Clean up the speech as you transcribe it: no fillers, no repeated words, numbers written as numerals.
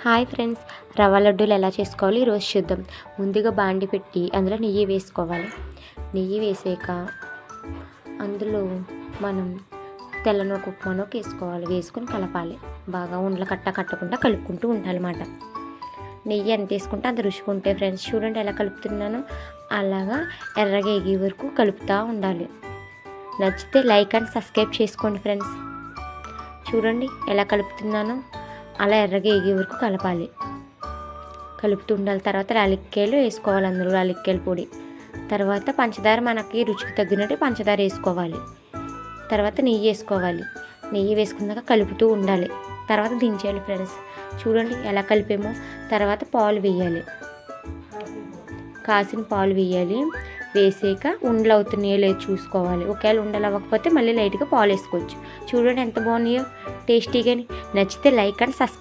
Hi friends, రవ్వ లడ్డూలు ఎలా చేసుకోవాలి ఈరోజు చూద్దాం. ముందుగా బాండి పెట్టి అందులో నెయ్యి వేసుకోవాలి. నెయ్యి వేసాక అందులో మనం తెల్లనొక ఉప్మానోకి వేసుకోవాలి. వేసుకొని కలపాలి. బాగా ఉండలు కట్టకుండా కలుపుకుంటూ ఉండాలన్నమాట. నెయ్యి ఎంత వేసుకుంటే అంత రుచిగా ఉంటాయి ఫ్రెండ్స్. చూడండి ఎలా కలుపుతున్నానో, అలాగా ఎర్రగా ఎగే వరకు కలుపుతూ ఉండాలి. నచ్చితే లైక్ అండ్ సబ్స్క్రైబ్ చేసుకోండి ఫ్రెండ్స్. చూడండి ఎలా కలుపుతున్నానో, అలా ఎర్రగా ఎగే వరకు కలపాలి. కలుపుతూ ఉండాలి. తర్వాత యాలక్కాయలు వేసుకోవాలి. అందులో యాలక్కాయల పొడి, తర్వాత పంచదార మనకి రుచికి తగ్గినట్టు పంచదార వేసుకోవాలి. తర్వాత నెయ్యి వేసుకోవాలి. నెయ్యి వేసుకున్నాక కలుపుతూ ఉండాలి. తర్వాత దించేయాలి ఫ్రెండ్స్. చూడండి ఎలా కలిపామో. తర్వాత పాలు వేయాలి. కాసిన పాలు వేయాలి. వేసాక ఉండలు అవుతున్నాయో లేదు చూసుకోవాలి. ఒకవేళ ఉండలు అవ్వకపోతే మళ్ళీ లైట్గా పాలు వేసుకోవచ్చు. చూడండి ఎంత బాగున్నాయో, టేస్టీగా. నచ్చితే లైక్ అండ్ సబ్స్క్రైబ్.